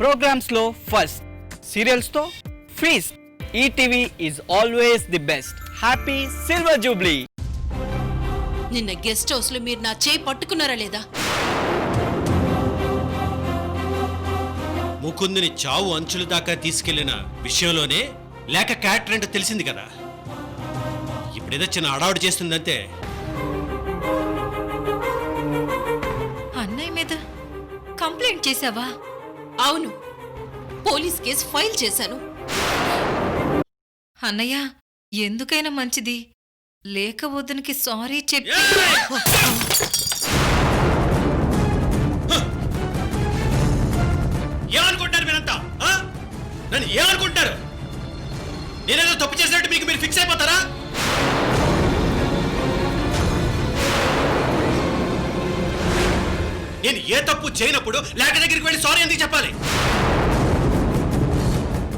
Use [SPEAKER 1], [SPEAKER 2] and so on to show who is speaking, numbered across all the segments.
[SPEAKER 1] Programmes లో first, serials తో feast. ETV is always the best. Happy silver Jubilee.
[SPEAKER 2] నిన్న guest house లో మీరు నా చేయి పట్టుకున్నారా లేదా?
[SPEAKER 3] ముకుందుని చావు అంచుల దాకా తీసుకెళ్లిన విషయంలోనే లేక క్యారెక్టర్ అంటే తెలిసింది కదా. ఇప్పుడేదో చిన్న అడావుడు చేస్తుందంతే.
[SPEAKER 4] అన్నయ్య మీద కంప్లైంట్ చేశావా?
[SPEAKER 2] అవును, పోలీస్ కేసు ఫైల్ చేశాను.
[SPEAKER 4] అన్నయ్య, ఎందుకైనా మంచిది లేక వద్దనికి సారీ చెప్పి
[SPEAKER 3] ఏమనుకుంటారు మీరంతా? నన్ను ఏమనుకుంటారు? నేనేదో తప్పు చేసినట్టు మీకు మీరు ఫిక్స్ అయిపోతారా? నేను ఏ తప్పు చేయనప్పుడు లేక దగ్గరికి వెళ్ళి సారీ ఎందుకు చెప్పాలి?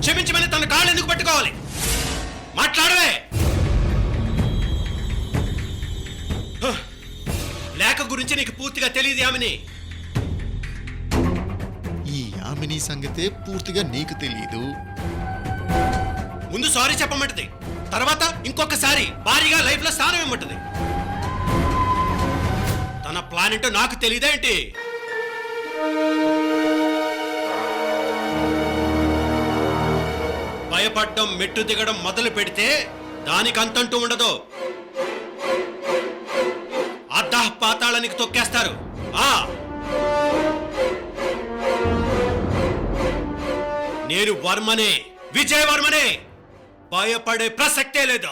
[SPEAKER 3] క్షమించమని తన కాళ్ళు ఎందుకు పట్టుకోవాలి? మాట్లాడవే. లేక గురించి నీకు పూర్తిగా తెలియదు యామిని.
[SPEAKER 5] ఈ యామిని సంగతే పూర్తిగా నీకు తెలియదు.
[SPEAKER 3] ముందు సారీ చెప్పమంటది, తర్వాత ఇంకొకసారి భారీగా లైఫ్ లో స్థానం ఇమ్మంటది. తన ప్లాన్ ఏంటో నాకు తెలియదా ఏంటి? భయపడ్డం, మెట్టు దిగడం మొదలు పెడితే దానికి అంతంటూ ఉండదు. అద్దాహ్ పాతాళానికి తొక్కేస్తారు. నేను వర్మనే, విజయ్ వర్మనే. భయపడే ప్రసక్తే లేదు.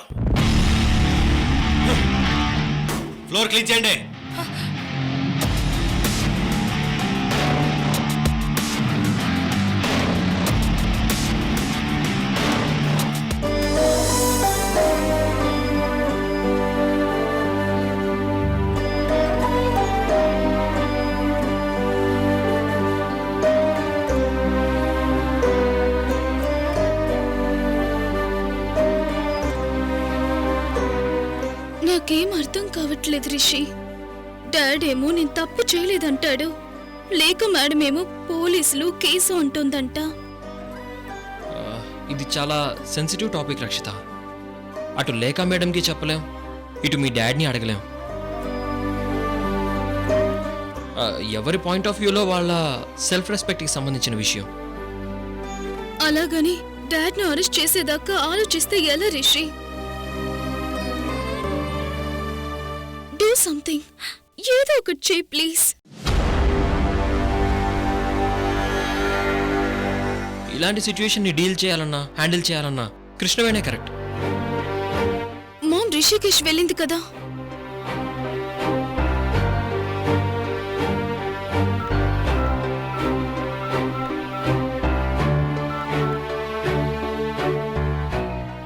[SPEAKER 3] ఫ్లోర్ క్లీన్ చేయండి.
[SPEAKER 6] నాకేం అర్థం కావట్లేదు రిషి. డాడ్ ఏమో నేను తప్పు చేయలేదంటాడు, లేక మేడం ఏమో పోలీసులు కేసు అంటుందంట.
[SPEAKER 7] ఇది చాలా సెన్సిటివ్ టాపిక్ రక్షిత. అటు లేక మేడంకి చెప్పలేం, ఇటు మీ డాడ్ని అడగలేం. ఎవరి పాయింట్ ఆఫ్ వ్యూలో వాళ్ళ సెల్ఫ్ రెస్పెక్ట్కి సంబంధించిన విషయం.
[SPEAKER 6] అలాగని డాడ్ను అరెస్ట్ చేసేదాకా ఆలోచిస్తే ఎలా రిషి? డూ సంథింగ్, ఏదో ఒకటి చేయి ప్లీజ్.
[SPEAKER 7] ఇలాంటి సిచ్యువేషన్ని డీల్ చేయాలన్నా, హ్యాండిల్ చేయాలన్నా కృష్ణవేణే కరెక్ట్.
[SPEAKER 6] మామ్ రిషికేష్ వెళ్ళింది కదా.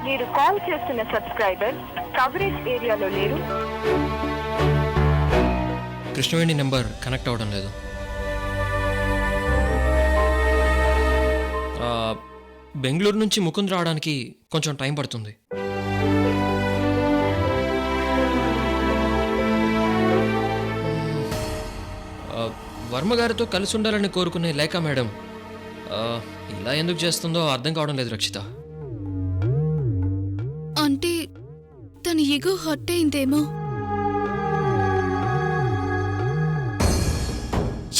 [SPEAKER 8] మీరు కాల్ చేస్తున్న సబ్స్క్రైబర్ కవరేజ్ ఏరియాలో లేరు.
[SPEAKER 7] కృష్ణవేణి నెంబర్ కనెక్ట్ అవ్వడం లేదు. బెంగళూరు నుంచి ముకుంద్ రావడానికి కొంచెం టైం పడుతుంది. వర్మ గారితో కలిసి ఉండాలని కోరుకునే లేక మేడం ఇలా ఎందుకు చేస్తుందో అర్థం కావడం లేదు రక్షిత.
[SPEAKER 6] అంటే తన ఈగో హర్ట్ అయిందేమో.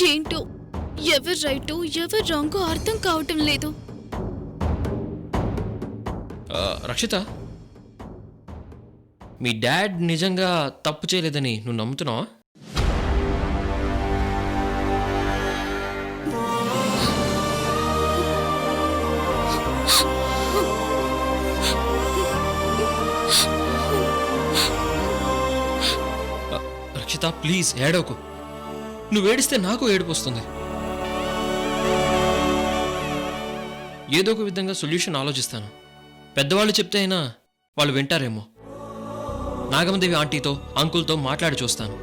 [SPEAKER 6] ఏంటో ఎవరు రైటో ఎవరు రాంగో అర్థం కావటం లేదు.
[SPEAKER 7] రక్షిత, మీ డాడ్ నిజంగా తప్పు చేయలేదని నువ్వు నమ్ముతున్నావా? రక్షిత ప్లీజ్ ఏడవకు. నువ్వు ఏడిస్తే నాకు ఏడుపు వస్తుంది. ఏదో ఒక విధంగా సొల్యూషన్ ఆలోచిస్తాను. పెద్దవాళ్ళు చెప్తే అయినా వాళ్ళు వింటారేమో. నాగమదేవి ఆంటీతో, అంకుల్తో మాట్లాడి చూస్తాను.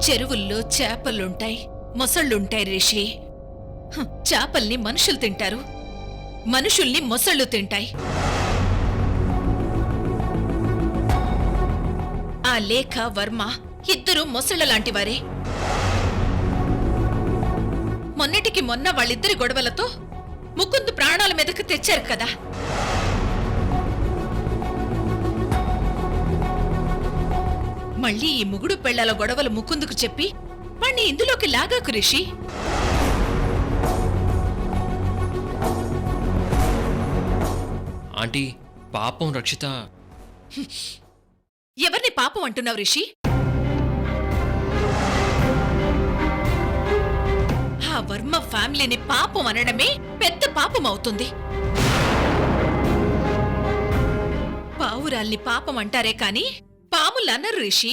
[SPEAKER 2] చెరువుల్లో చేపలుంటాయి, మొసళ్ళుంటాయి రిషి. చేపల్ని మనుషులు తింటారు, మనుషుల్ని మొసళ్ళు తింటాయి. ఆ లేఖ, వర్మ ఇద్దరు మొసళ్ళ లాంటివారే. మొన్నటికి మొన్న వాళ్ళిద్దరి గొడవలతో ముకుంద్ ప్రాణాల మీదకు తెచ్చారు కదా. మళ్ళీ ఈ ముగుడు పెళ్లాల గొడవలు ముకుందుకు చెప్పి వాణ్ణి ఇందులోకి లాగాకు రిషి.
[SPEAKER 7] ఆంటీ, పాపం రక్షిత.
[SPEAKER 2] ఎవరిని పాపం అంటున్నావు రిషి? ఆ వర్మ ఫ్యామిలీని పాపం అనడమే పెద్ద పాపం అవుతుంది. పావురాల్ని పాపం అంటారే కాని పాములన్నరు రిషి.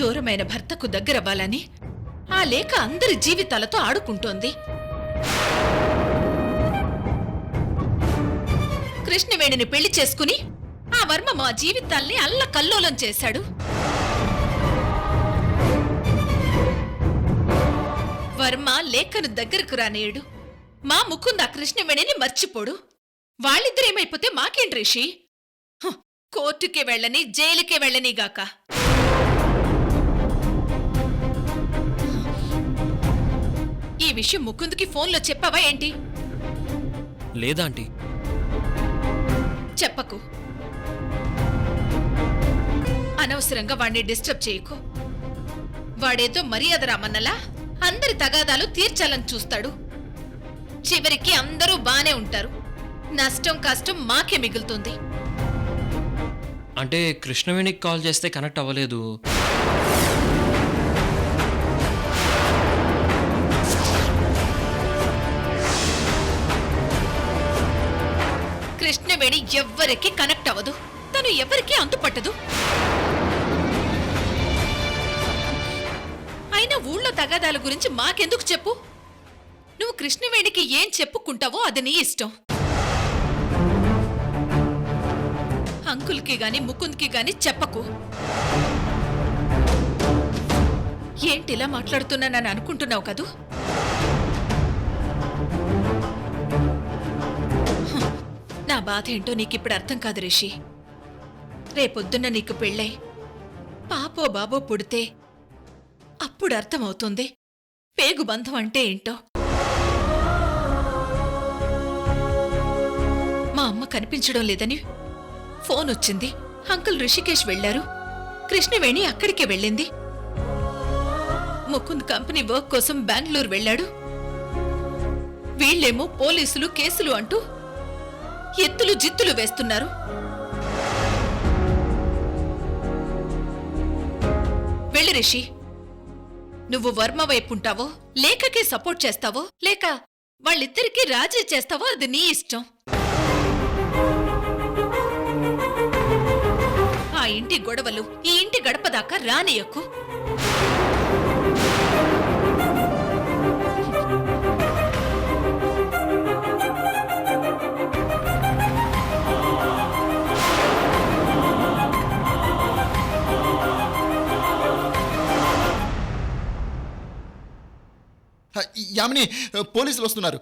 [SPEAKER 2] దూరమైన భర్తకు దగ్గరవ్వాలని ఆ లేఖ అందరి జీవితాలతో ఆడుకుంటోంది. కృష్ణవేణిని పెళ్లి చేసుకుని ఆ వర్మ మా జీవితాల్ని అల్లకల్లోలం చేశాడు. వర్మ లేఖను దగ్గరకు రానేయుడు. మా ముకుంద్ ఆ కృష్ణవేణిని మర్చిపోడు. వాళ్ళిద్దరేమైపోతే మాకేంటి రిషి? కోర్టుకే వెళ్ళని, జైలుకే వెళ్ళనిగాక. ఈ విషయం ముకుంద్కి ఫోన్లో చెప్పావా ఏంటి?
[SPEAKER 7] లేదా ఆంటీ.
[SPEAKER 2] చెప్పకు. అనవసరంగా వాణ్ణి డిస్టర్బ్ చేయకు. వాడేదో మర్యాద రామన్నలా అందరి తగాదాలు తీర్చాలని చూస్తాడు. చివరికి అందరూ బానే ఉంటారు. నష్టం కష్టం మాకే మిగులుతుంది.
[SPEAKER 7] అంటే కృష్ణవేణికి కాల్ చేస్తే కనెక్ట్ అవ్వలేదు.
[SPEAKER 2] కృష్ణవేణి ఎవ్వరికి కనెక్ట్ అవ్వదు. తను ఎవరికి అంతుపట్టదు. అయినా ఊళ్ళో తగాదాల గురించి మాకెందుకు చెప్పు? నువ్వు కృష్ణవేణికి ఏం చెప్పుకుంటావో అది నీ ఇష్టం. అంకుల్కి గాని ముకుంద్కి గాని చెప్పకు. ఏంటిలా మాట్లాడుతున్నానని అనుకుంటున్నావు కదూ? నా బాధ ఏంటో నీకిప్పుడు అర్థం కాదు రిషి. రేపొద్దున్న నీకు పెళ్ళై పాపో బాబో పుడితే అప్పుడు అర్థమవుతుంది పేగుబంధం అంటే ఏంటో. మా అమ్మ కనిపించడం లేదని ఫోన్ వచ్చింది. అంకుల్ రిషికేష్ వెళ్లారు. కృష్ణవేణి అక్కడికే వెళ్ళింది. ముకుంద్ కంపెనీ వర్క్ కోసం బెంగళూరు వెళ్ళాడు. వీళ్ళేమో పోలీసులు కేసులు అంటూ ఎత్తులు జిత్తులు వేస్తున్నారు. వెళ్ళి రిషి. నువ్వు వర్మ వైపుంటావో, లేఖకే సపోర్ట్ చేస్తావో, లేక వాళ్ళిద్దరికీ రాజీ చేస్తావో అది నీ ఇష్టం. ఆ ఇంటి గొడవలు ఈ ఇంటి గడప దాకా రానియకు.
[SPEAKER 5] యామిని, పోలీసులు వస్తున్నారు.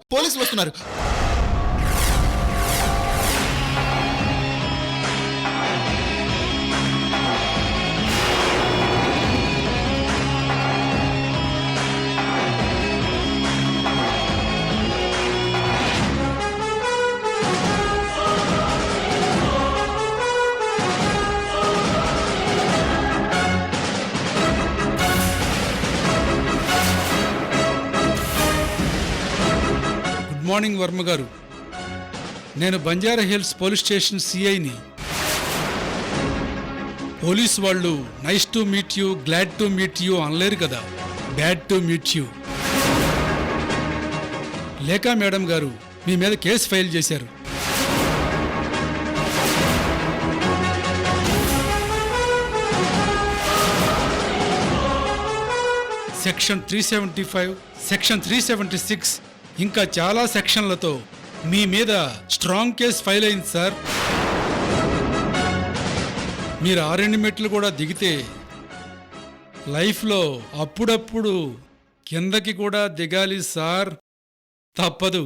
[SPEAKER 9] గుడ్ మార్నింగ్ వర్మ గారు. నేను బంజారా హిల్స్ పోలీస్ స్టేషన్ సిఐని. పోలీసు వాళ్ళు nice to meet you, glad to meet you అనలేరు కదా, bad to meet you. Lekha madam గారు మీ మీద కేసు ఫైల్ చేశారు. సెక్షన్ 375, సెక్షన్ 376 ఇంకా చాలా సెక్షన్లతో మీ మీద స్ట్రాంగ్ కేసు ఫైల్ అయింది సార్. మీరు 6 మెట్లు కూడా దిగితే లైఫ్లో అప్పుడప్పుడు కిందకి కూడా దిగాలి సార్, తప్పదు.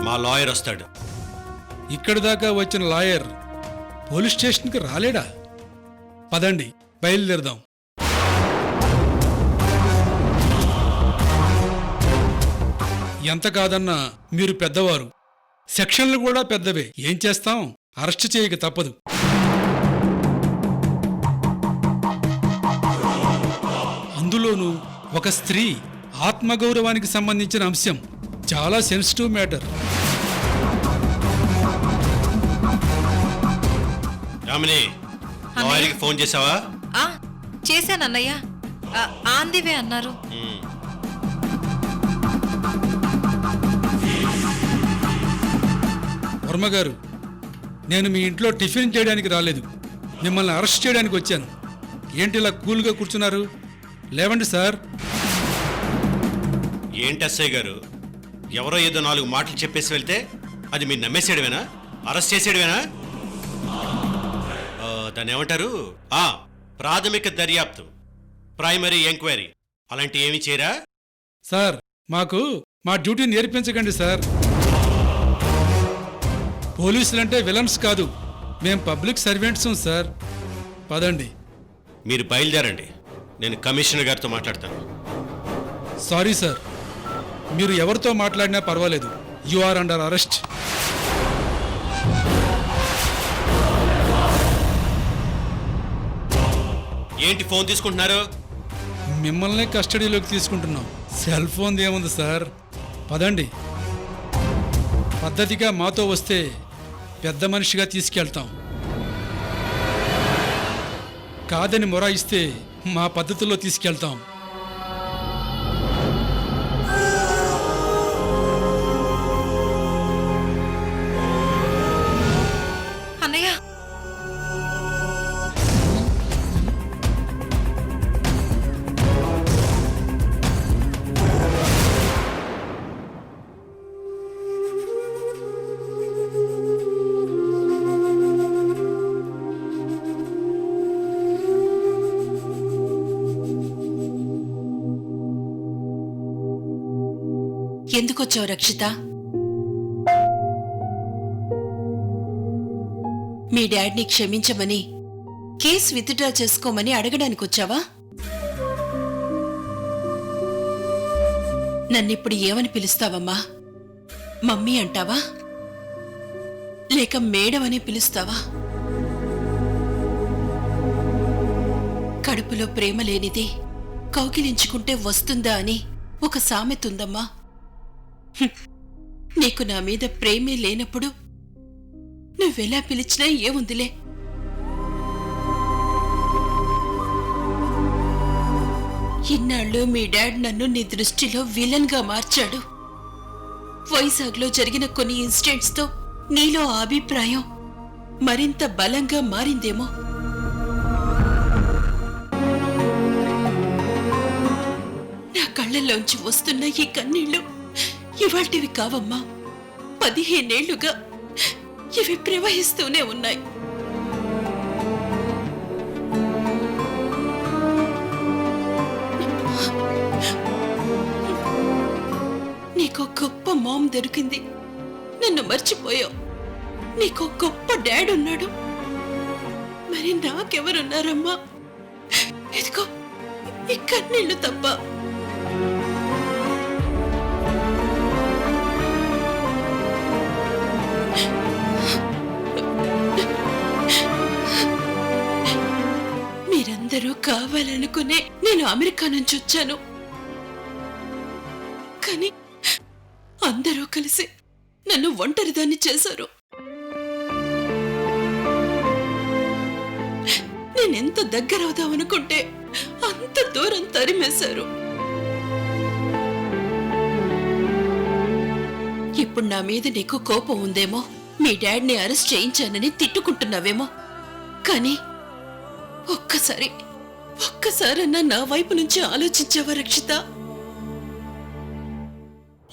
[SPEAKER 3] మా లాయర్ వస్తాడు.
[SPEAKER 9] ఇక్కడి దాకా వచ్చిన లాయర్ పోలీస్ స్టేషన్కి రాలేడా? పదండి, బయలుదేరదాం. ఎంత కాదన్నా మీరు పెద్దవారు, సెక్షన్లు కూడా పెద్దవే. ఏం చేస్తాం, అరెస్ట్ చేయక తప్పదు. అందులోనూ ఒక స్త్రీ ఆత్మగౌరవానికి సంబంధించిన అంశం, చాలా సెన్సిటివ్ మ్యాటర్.
[SPEAKER 3] రామిని, లాయర్కి ఫోన్ చేసావా?
[SPEAKER 4] చేశానన్నయ్య. ఆందివే అన్నారు.
[SPEAKER 9] వర్మగారు, నేను మీ ఇంట్లో టిఫిన్ చేయడానికి రాలేదు, మిమ్మల్ని అరెస్ట్ చేయడానికి వచ్చాను. ఏంటి ఇలా కూల్గా కూర్చున్నారు? లేవండి సార్.
[SPEAKER 3] ఏంటి ఎస్ఐ గారు, ఎవరో ఏదో 4 మాటలు చెప్పేసి వెళ్తే అది మీరు నమ్మేసేయడమేనా? అరెస్ట్ చేసేయడమేనా? దాన్ని ఏమంటారు? ప్రాథమిక దర్యాప్తు, ప్రైమరీ ఎంక్వైరీ, అలాంటి ఏమి చేయరా?
[SPEAKER 9] సార్, మాకు మా డ్యూటీ నేర్పించకండి సార్. పోలీసులంటే విలన్స్ కాదు, మేం పబ్లిక్ సర్వెంట్స్ సార్. పదండి.
[SPEAKER 3] మీరు బయలుదేరండి, నేను కమిషనర్ గారితో మాట్లాడతాను.
[SPEAKER 9] సారీ సార్, మీరు ఎవరితో మాట్లాడినా పర్వాలేదు. You are under arrest.
[SPEAKER 3] ఏంటి ఫోన్ తీసుకుంటున్నారు?
[SPEAKER 9] మిమ్మల్ని కస్టడీలోకి తీసుకుంటున్నాం. సెల్ ఫోన్ ఏముంది సార్? పదండి. పద్ధతిగా మాతో వస్తే పెద్ద మనిషిగా తీసుకెళ్తాం. కాదని మొరాయిస్తే మా పద్ధతుల్లో తీసుకెళ్తాం.
[SPEAKER 4] అన్నయ్య,
[SPEAKER 2] ఎందుకొచ్చావు రక్షిత? మీ డాడ్ని క్షమించమని, కేసు విత్డ్రా చేసుకోమని అడగడానికి వచ్చావా? నన్నిప్పుడు ఏమని పిలుస్తావమ్మా? మమ్మీ అంటావా, లేక మేడం అని పిలుస్తావా? కడుపులో ప్రేమ లేనిది కౌగిలించుకుంటే వస్తుందా అని ఒక సామెతుందమ్మా. నీకు నా మీద ప్రేమే లేనప్పుడు నువ్వెలా పిలిచినా ఏముందిలే. ఇన్నాళ్ళు మీ డాడ్ నన్ను నీ దృష్టిలో విలన్ గా మార్చాడు. వైజాగ్లో జరిగిన కొన్ని ఇన్సిడెంట్స్ తో నీలో ఆ అభిప్రాయం మరింత బలంగా మారిందేమో. నా కళ్ళల్లోంచి వస్తున్న ఈ కన్నీళ్లు ఇవాల్టివి కావమ్మా. 15 ఏళ్లుగా ఇవి ప్రవహిస్తూనే ఉన్నాయి. నీకో గొప్ప మామ్ దొరికింది, నన్ను మర్చిపోయావు. నీకో గొప్ప డాడ్ ఉన్నాడు, మరి నాకెవరున్నారమ్మా? ఇదిగో ఈ కన్నీళ్లు తప్ప. మీరందరూ కావాలనుకునే నేను అమెరికా నుంచి వచ్చాను, కానీ అందరూ కలిసి నన్ను ఒంటరిదాన్ని చేశారు. నేనెంత దగ్గరవుదామనుకుంటే అంత దూరం తరిమేశారు. ఇప్పుడు నా మీద నీకు కోపం ఉందేమో, మీ డాడ్ని అరెస్ట్ చేయించానని తిట్టుకుంటున్నావేమో, కానీ ఒక్కసారన్నా నా వైపు నుంచి ఆలోచించావా రక్షిత?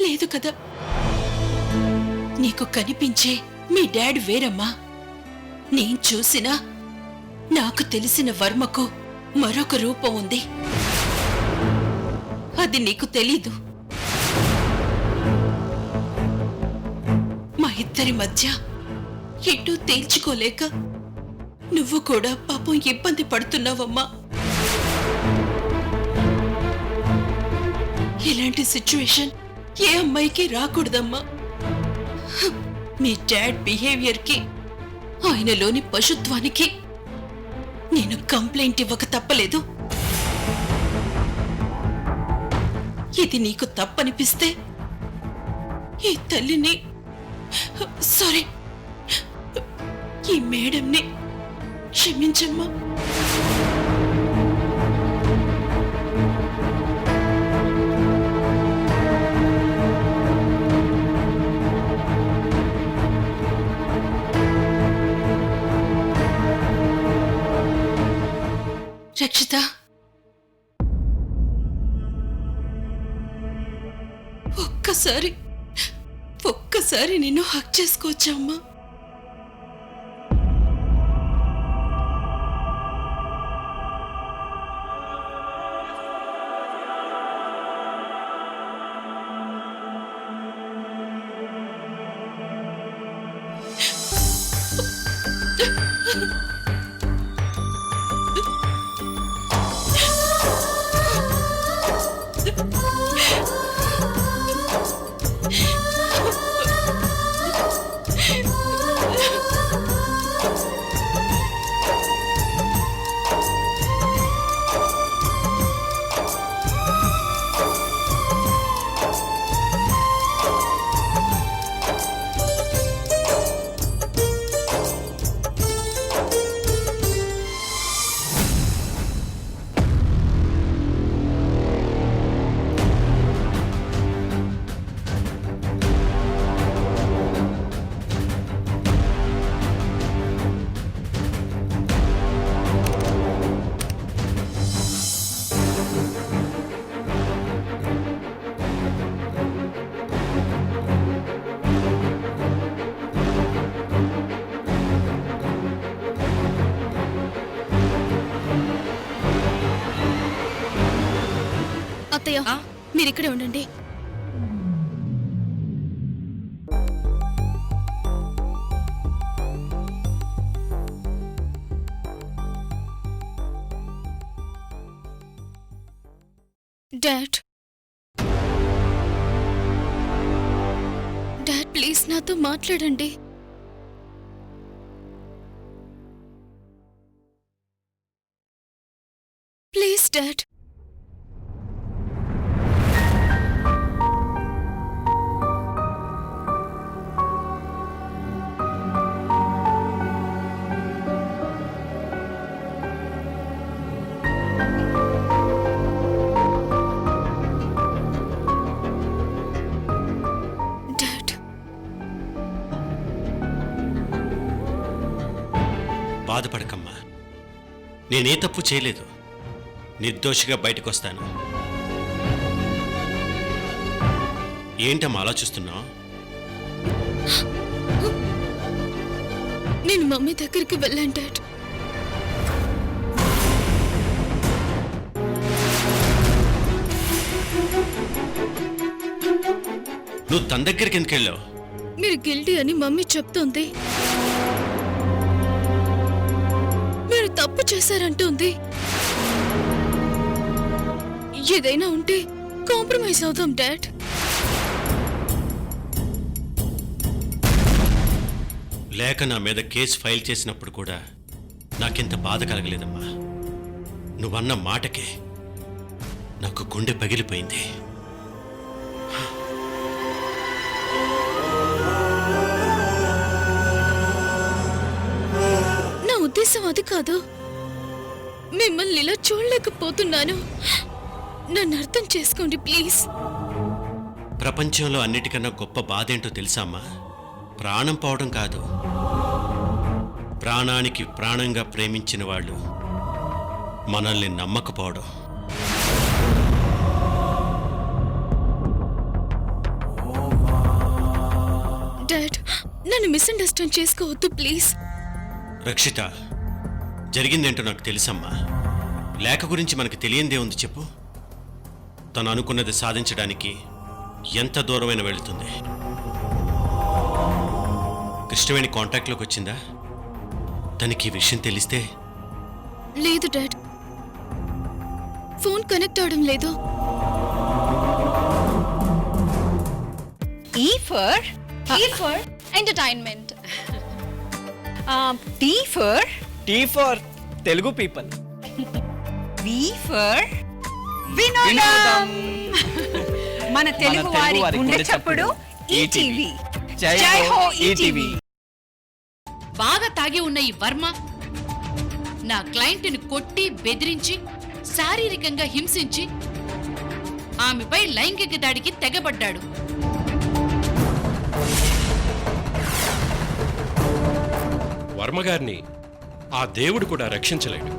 [SPEAKER 2] లేదు కదా. నీకు కనిపించే మీ డాడ్ వేరమ్మా. నేను చూసినా నాకు తెలిసిన వర్మకు మరొక రూపం ఉంది. అది నీకు తెలీదు. మా ఇద్దరి మధ్య ఎటూ తేల్చుకోలేక నువ్వు కూడా పాపం ఇబ్బంది పడుతున్నావమ్మా. ఇలాంటి సిచ్యువేషన్ ఏ అమ్మాయికి రాకూడదమ్మా. మీ డాడ్ బిహేవియర్కి, ఆయనలోని పశుత్వానికి నేను కంప్లైంట్ ఇవ్వక తప్పలేదు. ఇది నీకు తప్పనిపిస్తే ఈ తల్లిని, సారీ, ఈ మేడంని క్షమించమ్మా. రక్షిత, ఒక్కసారి నిన్ను హక్ చేసుకోవచ్చా అమ్మా?
[SPEAKER 6] అత్తయ్య, మీరిక్కడే ఉండండి. డాడ్, ప్లీజ్ నాతో మాట్లాడండి. Please dad.
[SPEAKER 3] బాధపడకమ్మా, నేనే తప్పు చేయలేదు. నిర్దోషిగా బయటకు వస్తాను. ఏంటమ్మా ఆలోచిస్తున్నావు?
[SPEAKER 6] నేను మమ్మీ దగ్గరికి వెళ్ళాను డాడ్.
[SPEAKER 3] నువ్వు తన దగ్గరికి ఎందుకు వెళ్ళావు?
[SPEAKER 6] మీరు గిల్టీ అని మమ్మీ చెప్తోంది. మీరు తప్పు చేశారంటోంది. ఏదైనా ఉంటే కాంప్రమైజ్ అవుతాం డాడ్.
[SPEAKER 3] లేక నా మీద కేసు ఫైల్ చేసినప్పుడు కూడా నాకింత బాధ కలగలేదమ్మా. నువ్వన్న మాటకే నాకు గుండె పగిలిపోయింది.
[SPEAKER 6] నా ఉద్దేశం అది కాదు. మిమ్మల్ని ఇలా చూడలేకపోతున్నాను. నన్ను అర్థం చేసుకోండి ప్లీజ్.
[SPEAKER 3] ప్రపంచంలో అన్నిటికన్నా గొప్ప బాధ ఏంటో తెలుసా అమ్మా? ప్రాణం పోవడం కాదు. ప్రాణానికి ప్రాణంగా ప్రేమించిన వాళ్ళు మనల్ని నమ్మకపోవడం.
[SPEAKER 6] డాడ్ నన్ను మిస్అండర్స్టాండ్ చేసుకోవద్దు ప్లీజ్.
[SPEAKER 3] రక్షిత, జరిగిందేంటో నాకు తెలుసమ్మా. లేఖ గురించి మనకు తెలియందే ఉంది చెప్పు. తను అనుకున్నది సాధించడానికి ఎంత దూరమైన వెళుతుంది. కృష్ణవేణి కాంటాక్ట్లోకి వచ్చిందా? తనకి ఈ విషయం తెలిస్తే?
[SPEAKER 6] లేదు డాడ్, ఫోన్ కనెక్ట్ అవడం లేదు.
[SPEAKER 10] E for entertainment. T for
[SPEAKER 1] tea for Telugu people.
[SPEAKER 10] V for వినోదం. మన తెలుగు వారి గుండె చప్పుడు ఈటీవీ.
[SPEAKER 1] జై హో ఈటీవీ.
[SPEAKER 2] బాగా తాగి ఉన్న ఈ వర్మ నా క్లయింట్ని కొట్టి బెదిరించి శారీరకంగా హింసించి ఆమెపై లైంగిక దాడికి తెగబడ్డాడు.
[SPEAKER 11] వర్మగారిని ఆ దేవుడు కూడా రక్షించలేడు.